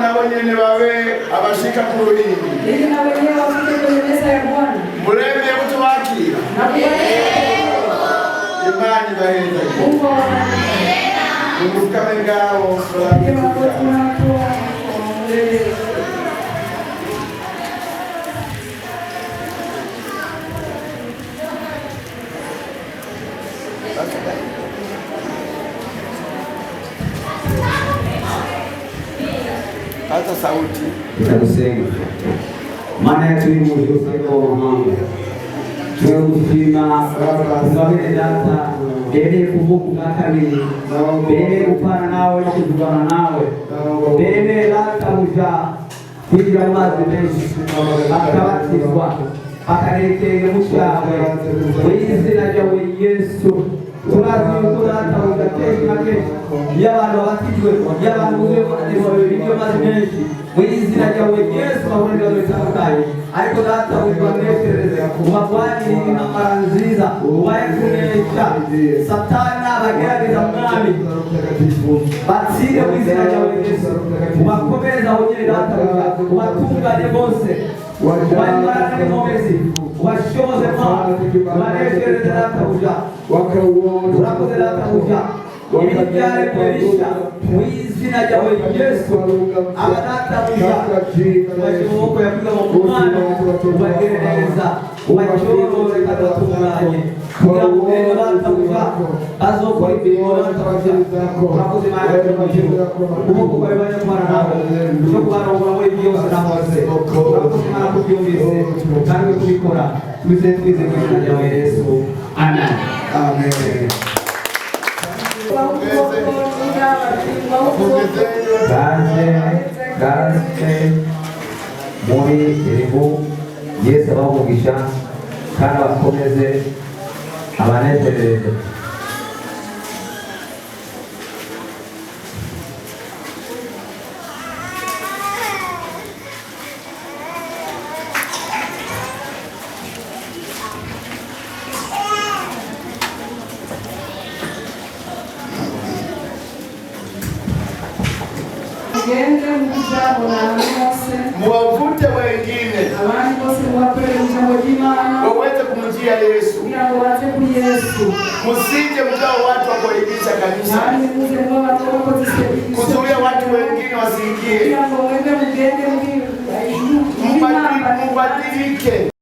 na wenyewe wawe abashika kuruhini. Ili na wenyewe wafike kwenye meza ya Bwana. Murembe mtu waki. Imani baheza. Mungu awabariki. Mungu kama ngao. Hata sauti tutakusema maana yetu ni mujoseko Mungu tunakushima tunabele data bele kuvuka kabili bele kupana nawe na kuzungana nawe bele data uja kugira mazi menshi akabatizwa akarekeye mushawe wizina ryawe Yesu turazi yuko data ugateka na kenshi y'abantu batijwe y'abantu buzuye ibyo mazi menshi wizina ryawe Yesu bahurira bitandukanye ariko data ubaneshereze ubagwanirire intambara nziza ubaye kunesha satani abagerageza mwami batsire mu izina ryawe Yesu ubakomeza wongere data ubatunganye bose ubayimarane n'inkomezi ubashoboze mwami ubaneshereze data urakoze data ibintu byaremwe bishya mu izina ryawe Yesu abadata ubashe mu maboko yavuga mu mwana ubagire neza ubacyorore kandi batunganye kugira ngo rero data azokora imirimo data urakoze Imana ukuboko kwawe bajya kumara nawe no kubarongora muri byose na hose urakoze Imana kubyumvise kandi kubikora twize mu izina ryawe Yesu amen amen. Kaze muri iribu Yesu abavugisha kandi bakomeze abanezereze muwavute wengine waweze kumjia Yesu. Musije mkao watu wa kuaibisha kanisa, kuzuia watu wengine wasiingie. Mbadilike.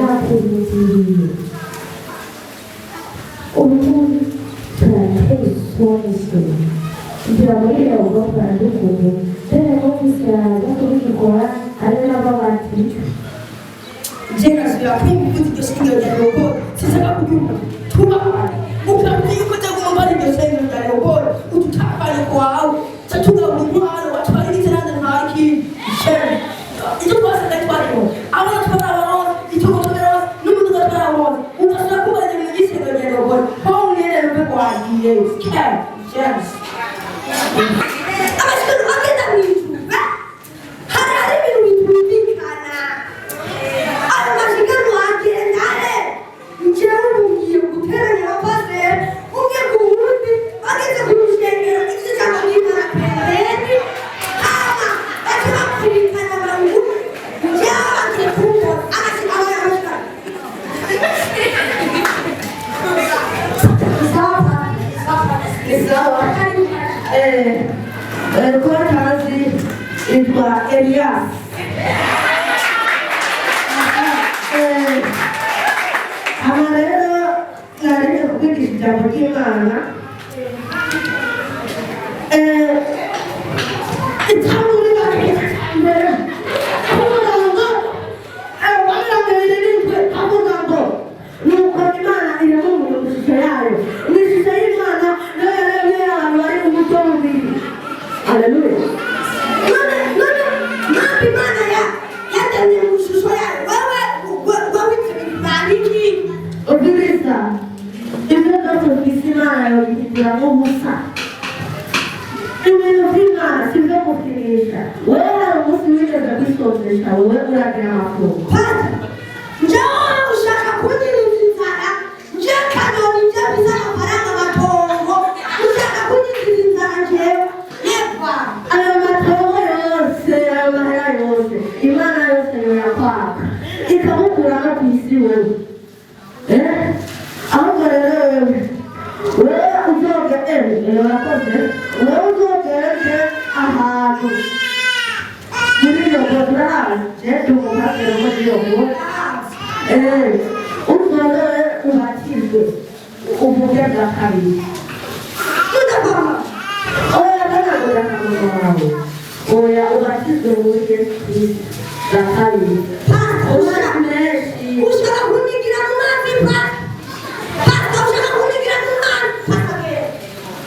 yakuruziye ubundi turatesonese kugira ngo rero ugakora n'ukuntu rero no kwisiraza kubikora ari nabo batica Jenga sura kumbu kuti doshinga ya robo sisaka kujuma tuma ukambi yuko tagu mbali doshinga ya robo ututapale kwao tatunga umwalo watwali nitana na haki shem ito kwa sana twali awana twala wao ito kwa twala numu twala wao unasura kuba ni mjishinga ya robo hao ni ile robo kwa ndiye shem shem amashikuru akenda mwitu harari mwitu bikana amashikuru agendane njyewe mugiye guteranya abapasiteri umwe ku wundi bageze ku rusengero iki cyangwa n'imana pembeni ama bakibakubitana abantu njyewe bagiye kumva amashikuru y'amashikuru sawa kwa kazi itwa Elias amarero nareke kubigisha ijambo ry'Imana itanguri mbere avuga ngo avuga ngo nuko Imana irema umuntu mu ishusho yayo mu ishusho y'Imana nayo yaremye abantu bari mu muco mubiri haleluya none Imana yatemye mu ishusho yayo wowe bandiki ubwiriza ibyo byose ufise Imana yobigira nk'ubusa ibintu by'Imana si byo gukinisha wowe hari umunsi wigeze kwisozesha wowe uragira amakuru njyewe ushaka kunyiriza inzara njyewe kanoni njye biza amafaranga matongo ushaka kunyiriza inzara njyewe yepfa ayo matongo yose ayo mahera yose Imana yose yoyakwaka ikamukura no ku isi wewe ahubwo rero wewe uzogere urakoze wewe uzogere ahantu muri iyo koduraje tumupasire muri iyo uzogere ubatizwe uvuge bwa kabiri oya ntanagura akamaro wawe oya ubatizwe muri Yesu Kristo bwa kabiri ushaka kunyigira mu mazi pasta ushaka kunyigira mu mazi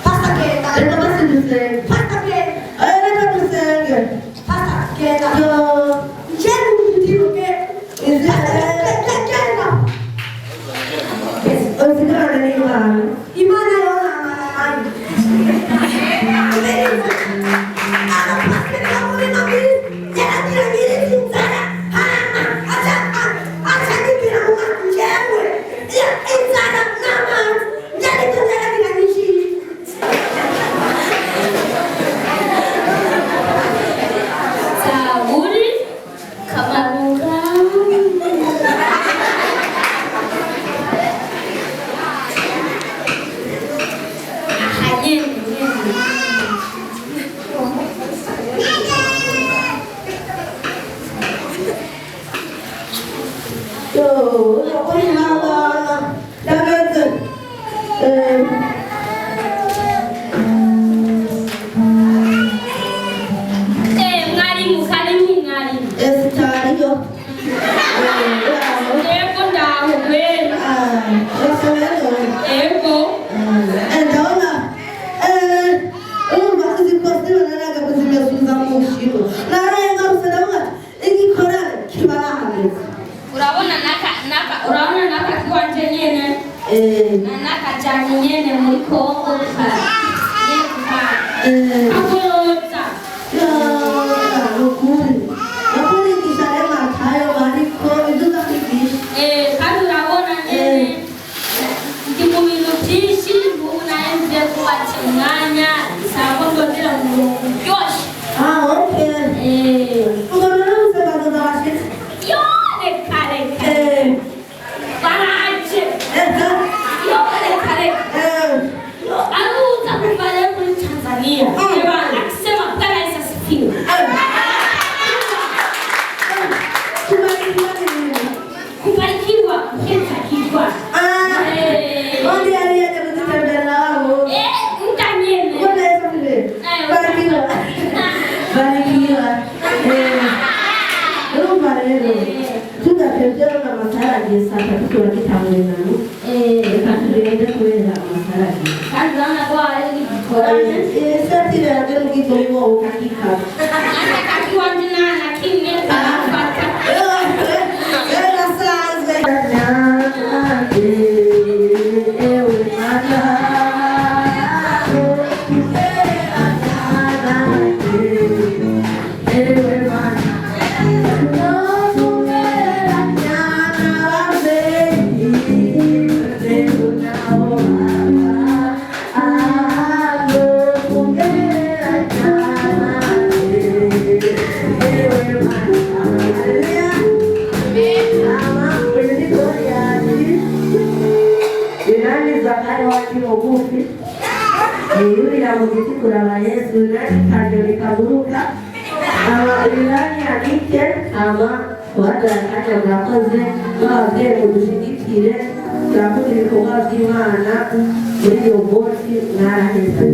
pasta kenda reka basi dusenge pasta kenda reka dusenge pasta kenda njyewe umutiruke kenda usigarane n'Imana Imana yona amana anapasira muri nabi yaragira nyiriza inzara acha nipira mu mazi njyewe inzara n'amazi njyewe tuzaragira nyinshi Zaburi Kabaruka mwalimu karimu mwalimu ego ndaho kwera ego urabona naka kiwanje nyene naka jani nyene muri Kongo akorota kandi urabona nyene ndi mu bintu byinshi ubu nahenze kubatse umwanya sako ndondera mu murongo uryoshye yo reka reka baraje yo reka reka aruza kuva rero muri Tanzania kuketa kichwa. Onde alienda kutembelea wao. Mtanyeme. Mbona hizo vile? Barikiwa. Barikiwa. Rumba leo. Tunatembea na masharagi sasa tukiwa kitamwena. Katuende kwenda masharagi. Kazaona kwa hili kikorane. Sasa ile ndio kitu wao hakika. Anatakiwa ndina lakini anapata. Ela sanze. Ewe mama. Kurala Yesu na kajoli kaburuka ilani anike ama wada kaja mwakoze waze kudushigikire kaburi kwa Imana muri oboti na heza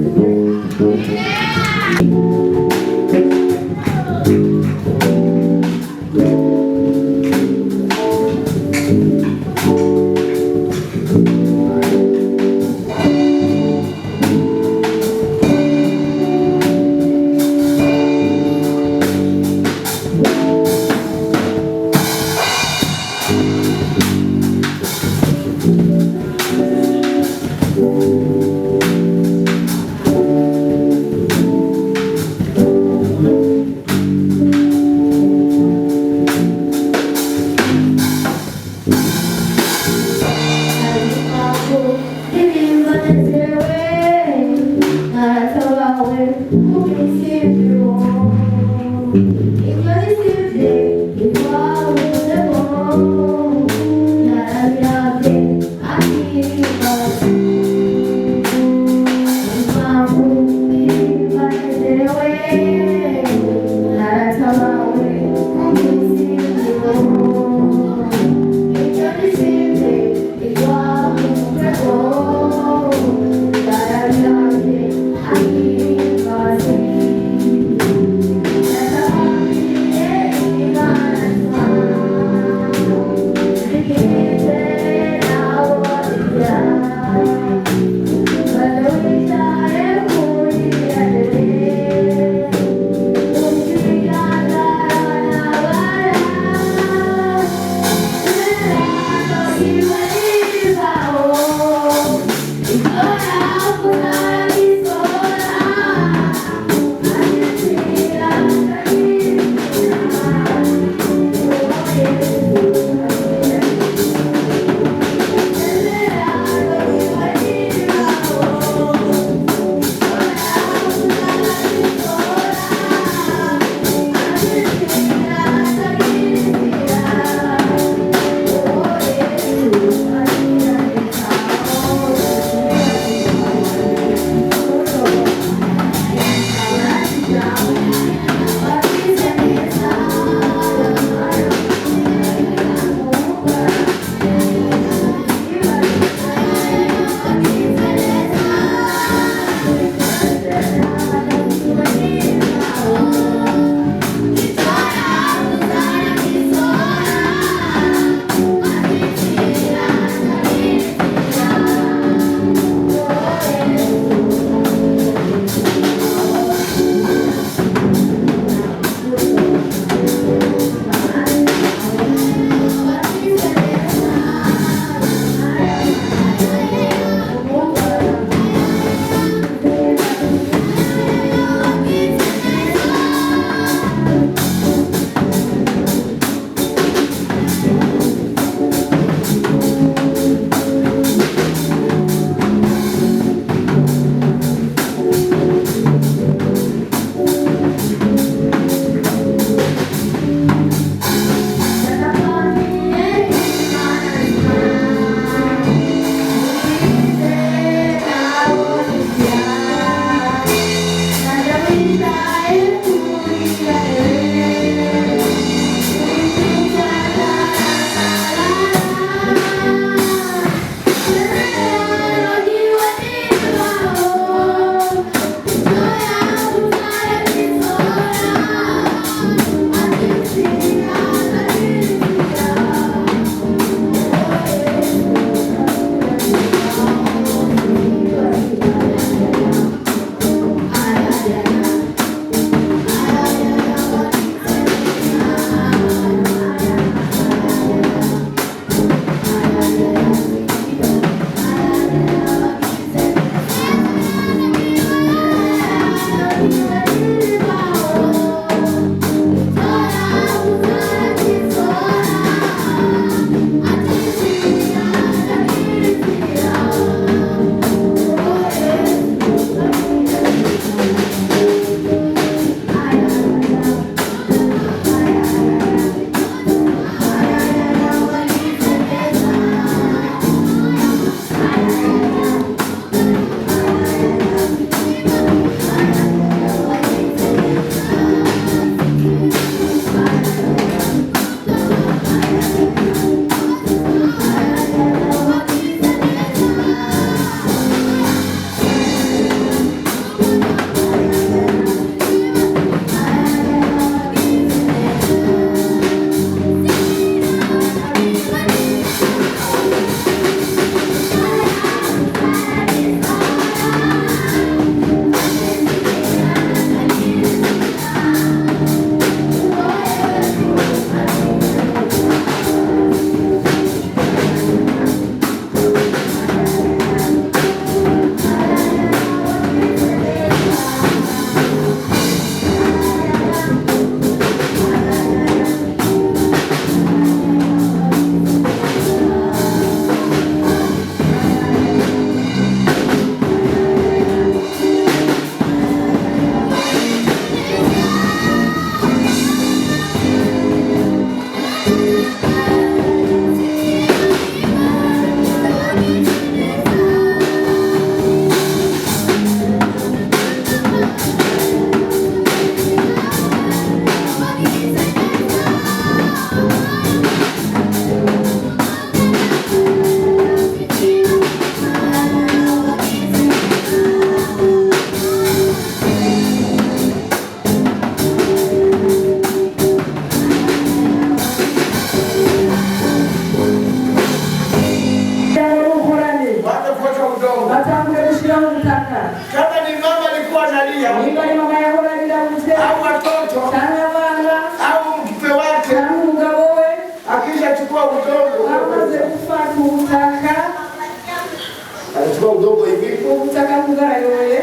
Nataka kugara yoye.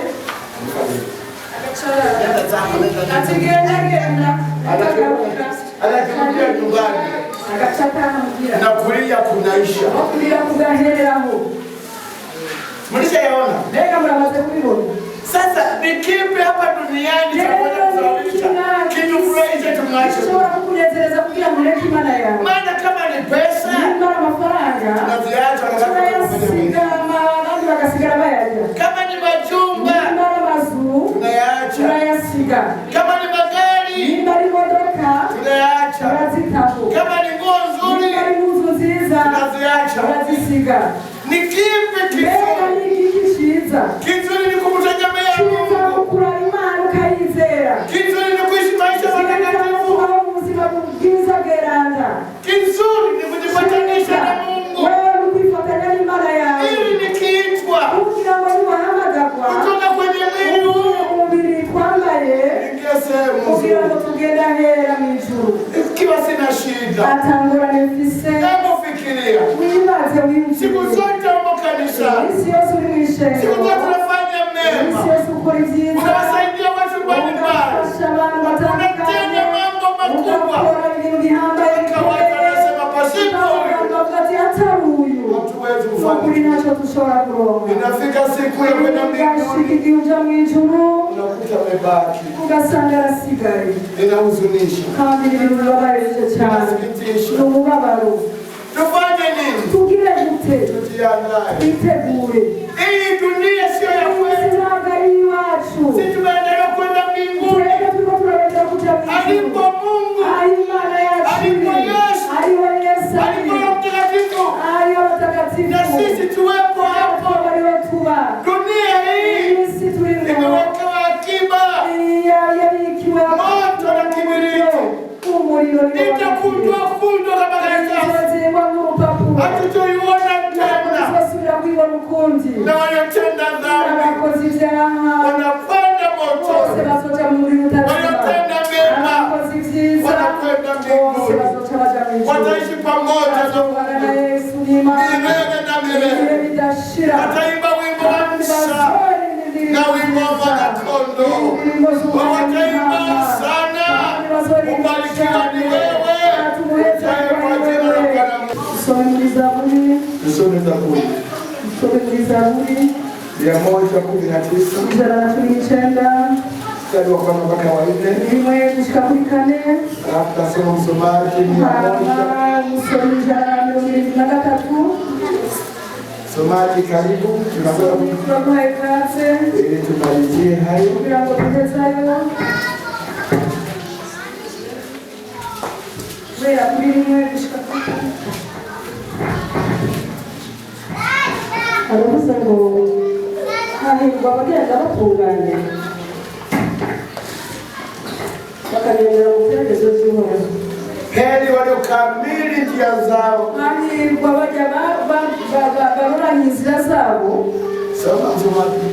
Anakimbia nyumbani. Na kulia kunaisha. Mlishaona? Sasa ni kipi hapa duniani cha kufurahisha? Kitu furahisha tumwache. Maana kama ni pesa, tunaziacha kama ni majumba, tunayaacha. Kama ni magari, tunayaacha. Kama ni nguo nzuri, tunaziacha. Ni kipi kizuri ni kumtegemea Mungu. Kizuri ni kuishi maisha matakatifu. Kizuri ni kujipatanisha na Mungu. Hili ni kiitwa kutoka kwenye mwili huu. Ingia sehemu ikiwa sina shida. Hebu fikiria. Siku zote umo kanisani. Siku zote unafanya mema. Unawasaidia watu mbalimbali. Unatenda mambo makubwa. Kawaida anasema pasipo huyu hatuwezi kufanya. Inafika siku ya kwenda mbinguni. Unakuta umebaki. Inahuzunisha. Inasikitisha. Tufanye nini? Tujiandae. Hii dunia sio ya kwetu. Sisi tunaendelea kwenda mbinguni. Alipo Mungu, alipo Yesu, alipo Mtakatifu, na sisi tuwepo hapo. Dunia hii imewekewa akiba, moto na kibiriti. Nitakundwa kama karatasi. Hatutoiona tena. Na waliotenda dhambi wanapanda moto. Waliotenda mema wanakwenda mbinguni. Wataishi pamoja na milele na milele. Wataimba wimbo wa Musa na wimbo wa Mwana-Kondoo. Wataimba sana. Ubarikiwa ni wewe. Tusome Zaburi 119 mstari wa kwanza mpaka wa 4. Alafu tasoma msomaji 100. Somaji karibu. Ili tumalizie hayo. Aravuze ngo hahirwa abagenda batunganye bakagendera mu byerekezo by'Uhoraho. Heri waliokamili njia zao. Hahirwa bajya baroranya inzira zabo. Soma msomaji.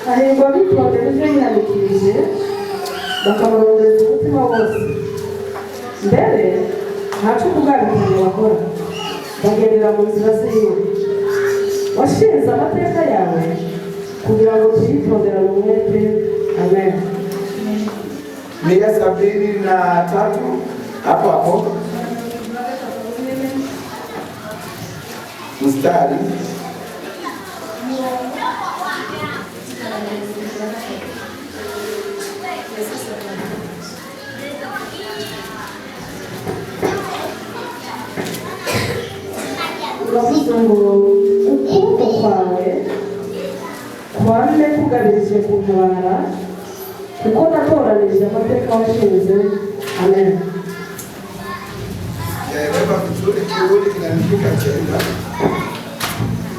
Hahirwa bitondera ibyo yiyandikirije bakamurondeza umutima wose. Mbere ntaco kubwabikanye bakora bagendera mu nzira ziwe. Washinze amateka yawe kugira ngo tuyitondera mu mwete. Amen. 173 hapo mstari uravuze ngo ukuboko kwawe kwame kugabirije kuntabara kuko natoranije amateka washinze. Amen. Wema vizuri kiuli kinanifika chenda.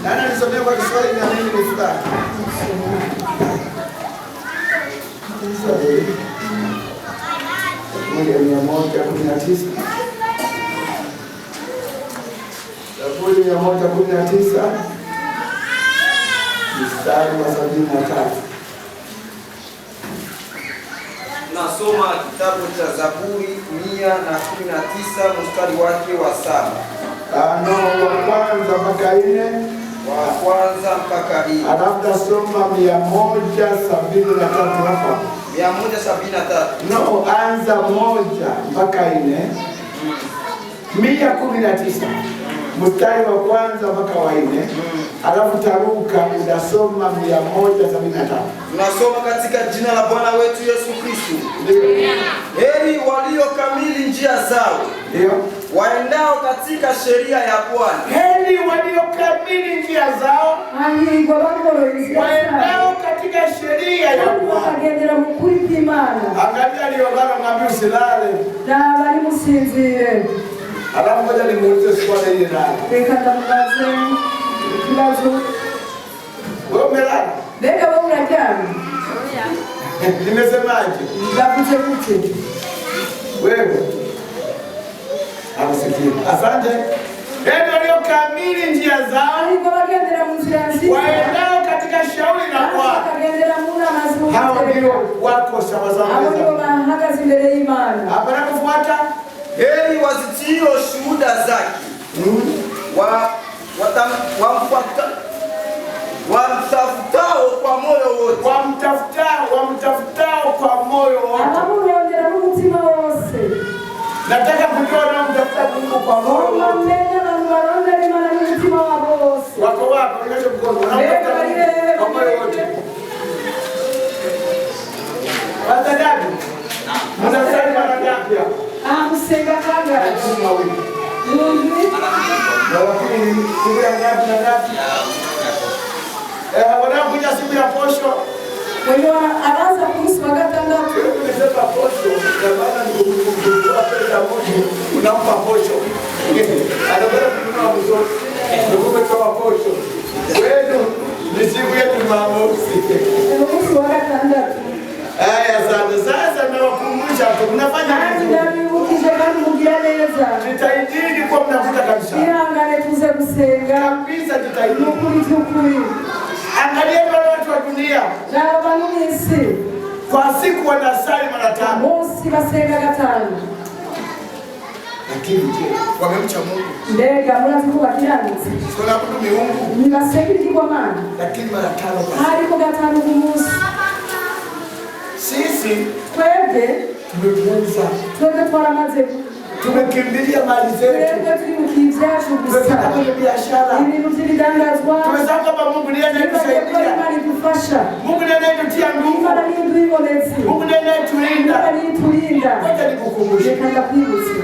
Nana nisomea kwa Kiswahili na mimi nifurahi. Zaburi 119. Zaburi 119 mstari wa 73. Nasoma kitabu cha Zaburi 119 mstari wake wa 7. Wa kwanza mpaka 4. wa kwanza mpaka hii. Alafu tasoma 173 hapa. 173. No, anza 1 mpaka 4. 119. Mstari wa kwanza mpaka wa 4. Alafu taruka unasoma 175. Tunasoma katika jina la Bwana wetu Yesu Kristo. Heri waliokamili njia zao. Ndio. Waendao katika sheria ya Bwana. Heri waliokamili njia zao. Waendao katika sheria ya Bwana. Bakagendera mu kuri kw'Imana. Angalia aliyogana ng'ambi usilale. Na bari musinzire. Alafu moja nimuulize swali hili nani? Reka ndamubaze ikibazo. Wewe umelala? Mbega wewe unaryamye? Nimesemaje? Ndavuze gute? Wewe. Amesikia. Asante. Heri waliokamili njia zao. Ariko bagendera mu nzira nziza. Waendao katika shauri la Bwana. Bakagendera mu nama z'Uwiteka. Hao ndio wako sawasawa. Abo ndio bahagaze imbere y'Imana. Hapa nakufuata. Heri wazitio shuhuda zake. Wamtafutao kwa moyo wote. Wamtafutao kwa moyo wote. Abamurondera n'umutima wose. Nataka kujua na mtafuta Mungu kwa moyo wote. Bamenya na barondera Imana n'umutima wabo wose. Wako wapi? Onyesha mkono. Wanamtafuta Mungu kwa moyo wote. Watadabu. Mnasali mara ngapi hapa? Musenga kangahe? Mawili. Mungu. Na lakini siku ya ngapi na ngapi? Wanakuja siku ya posho. Mwenye anaanza kuhusu wa gatandatu. Nimesema posho, na maana ni kuchukua pesa moja, unampa posho. Anabeba kununua mzozo. Umetoa posho. Wewe ni siku ya Jumamosi. Kuhusu wa gatandatu. Asante. Sasa nawakumbusha tu mnafanya Nani vizuri. nani ukije kandi mugira neza. Jitahidini kwa mnakuta kabisa. Ihangane tuze gusenga. Kabisa jitahidini. Nukuri by'ukuri. Angalia wale watu wa dunia. N'aba n'isi. Kwa siku wanasali mara 5. Munsi basenga gatanu. Lakini je, wamemcha Mungu? Mbega murazi ko bakiranutse. Tunaabudu miungu Nibasenga ikigwamana. lakini mara 5 kwa siku. Ariko gatanu ku munsi. Sisi Twebwe tumepuuza. twaramaze. Tumekimbilia mali zetu. Twebwe turi mu kivyacu gusa. Tumefanya kwenye biashara. Ibintu by'ibidandazwa. Tumesahau kwamba Mungu ndiye anayetusaidia. Imana idufasha. Mungu ndiye anayetutia nguvu. Imana niyo iduhibonetse. Mungu ndiye anayetulinda. Imana niyo iturinda. Ngoja nikukumbushe. Reka ndakwibutse.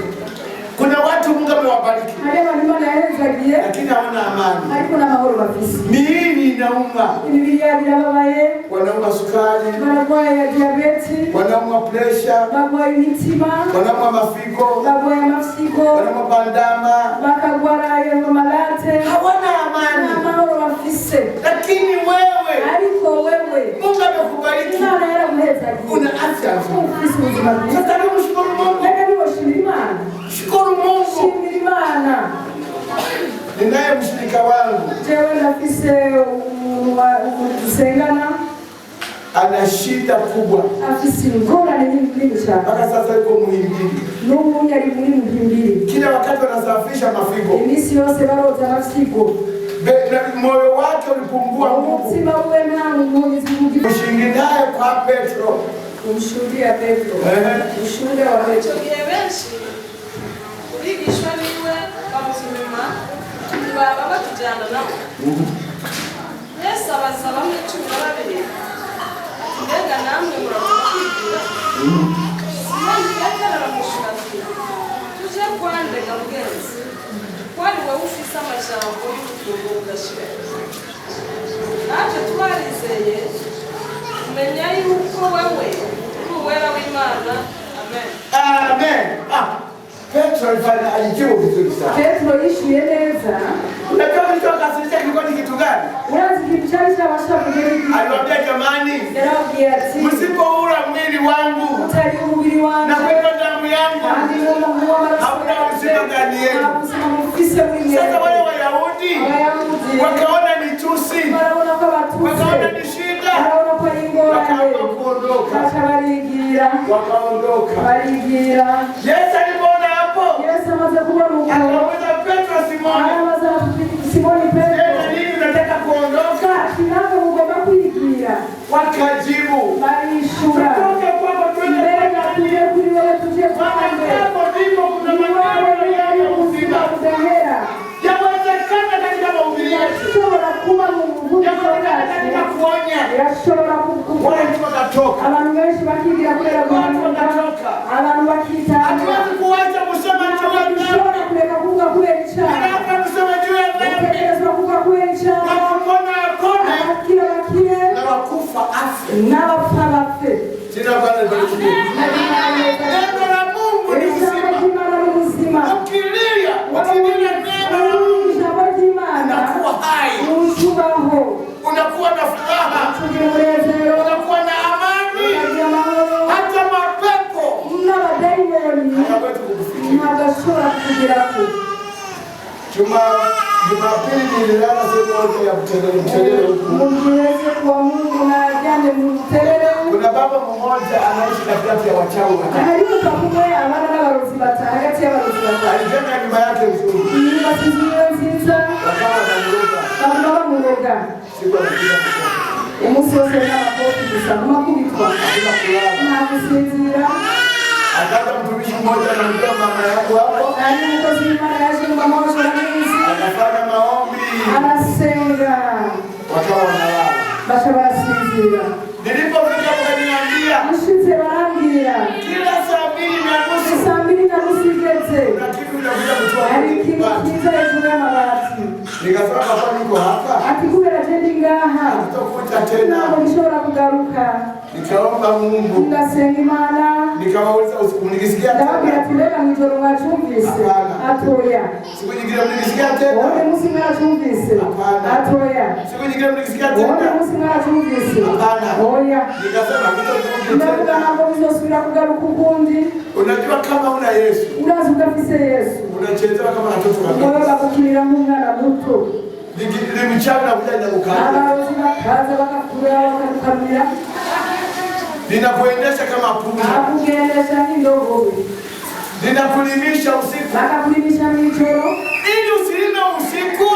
Kuna watu Mungu amewabariki Hari abantu Imana yahezagiye lakini hawana amani. ariko n'amahoro bafise. Miili inauma. Imibiri yabo irababaye. Wanauma sukari. Bararwaye diyabeti. Wanauma pressure. Barwaye imitima. Wanauma mafigo. Barwaye amafyigo. Wanauma bandama. Bakagwara amalate. Hawana amani. N'amahoro bafise. Lakini wewe Ariko wewe Mungu amekubariki. Imana yaraguhezagiye. Una afya nzuri. Ufise ubuzima bwiza. Sasa leo mshukuru Mungu. Reka niwoshimira Imana. Shukuru Mungu. Shimira Imana. Ninaye mshirika wangu Jewe ndafise dusengana ana shida kubwa. afise ingorane nini cyane. Mpaka sasa yuko Muhimbili. N'ubu yari muri Muhimbili. Kila wakati wanasafisha mafigo. Iminsi yose baroza amafyigo. Moyo wake ulipungua nguvu. Umutima we nta muntu Ushingi naye kwa Petro. kumshuhudia Petro. Ushuhuda wa Petro. Tugiye benshi kubigishwa niwe bamusuzuma baba batujyana nabo. Yesu abaza bamwe 12 ati mbega namwe muramukwibwira. Simoni Petero aramushura ati tuje kwandega mugenzi kwari wowe ufise amajambo y'ubugingo budashira. Natwe twarizeye kumenya yuko wewe uri uwera w'Imana. Amen. Amen. Petro alijibu vizuri sana. Petro yishuye neza. Unajua kilichokasirisha kilikuwa ni kitu gani? Urazi kitu cyari cyabasha kugera igihe. Aliwaambia jamani, Yarababwiye ati msipoula mwili wangu utari umubiri wanjye na kwenda damu yangu kandi n'umuntu w'amaraso hamna uzima ndani yenu. ubuzima mufise muri mwe. Sasa wale Wayahudi Abayahudi wakaona ni tusi, barabona ko batutse. wakaona ni shida, Barabona ko ari ingorane. wakaamua kuondoka. Baca barigira. Wakaondoka. Barigira. Yesu alipoona hapo Yesu amaze kubona uko akauliza Petro, Simoni, arabaza Simoni Petro tena nini unataka irashobora kuba mu muvuduko kuonya irashobora kukuba watu watatoka, abantu benshi bakigira kubera watu watatoka. abantu bakitanga Hatuwezi kuacha kusema juu ya dhambi, ushobora kureka kuvuga kubera icyaha hata kusema juu ya dhambi, utekerezwa kuvuga kubera icyaha wakupona akone abakira bakire na wakufa afe. n'abapfa bapfe. Jina la Bwana libarikiwe. Neno la Mungu ni ijambo uzima. ry'Imana n'ubuzima Ukilia neno la Mungu ijambo ry'Imana unakuwa hai, utubaho unakuwa na furaha, tugira umunezero unakuwa na amani. tukagira amahoro Hata mapepo n'abadayimoni hayawezi kukufikia. ntabwo ashobora kukugeraho. Jumapili nililala sehemu moja ya mtelele huku. Mungiweze kuwa Mungu na ajane muterere. Kuna baba mmoja anaishi katikati ya wachawi watatu. Hariho kumwe abana n'abarozi batanu hagati y'abarozi batanu. Alijenga nyumba yake nzuri, Nyumba nziza nziza wakawa wanamuroga. bakaba bamuroga Siku anapiga mkono, umunsi wose n'abakobwa gusa kumakubitwa hakuna kulala. nta gusinzira. Akaja mtumishi mmoja anamtoa mama yangu hapo, Hari umukozi w'Imana yaje mu mahoro n'imizi anafanya maombi, arasenga wakawa wanalala. basha barasinzira. Nilipofika wakaniambia Mushitse barambwira kila saa 2:30 saa 2:30 igeze kuna kitu kinakuja kutoa hari kwenye ikintu nyumbani. kiza hejuru y'amabati. Nikasema papa, niko hapa, Ati kubera je ndi ngaha sitakuja tena. ntabwo bishobora kugaruka. Nikaomba Mungu, Ndasenga Imana nikawauliza usiku, nikisikia ndababwira tena. ati mbega mw'ijoro mwacumvise? Hapana. Atoya. Siku nyingine mnikisikia Wowe tena. munsi mwacumvise? Hapana. Atoya. Siku nyingine mnikisikia Wowe tena. munsi mwacumvise? Hapana. Oya. Nikasema kitakuja Ndavuga tena. ntabwo bizosubira kugaruka ukundi. Unajua kama una Yesu, Urazi udafise Yesu unachezewa kama watoto wowe wadogo. bagukirira nk'umwana muto. Ni mchawi na kuja ndakukana. Abarozi bakaza bakakureba bakagukamira Ninakuendesha kama punda. bakakugendesha nk'indogobe Ninakulimisha usiku. bakakulimisha mw'ijoro Ili usilime usiku.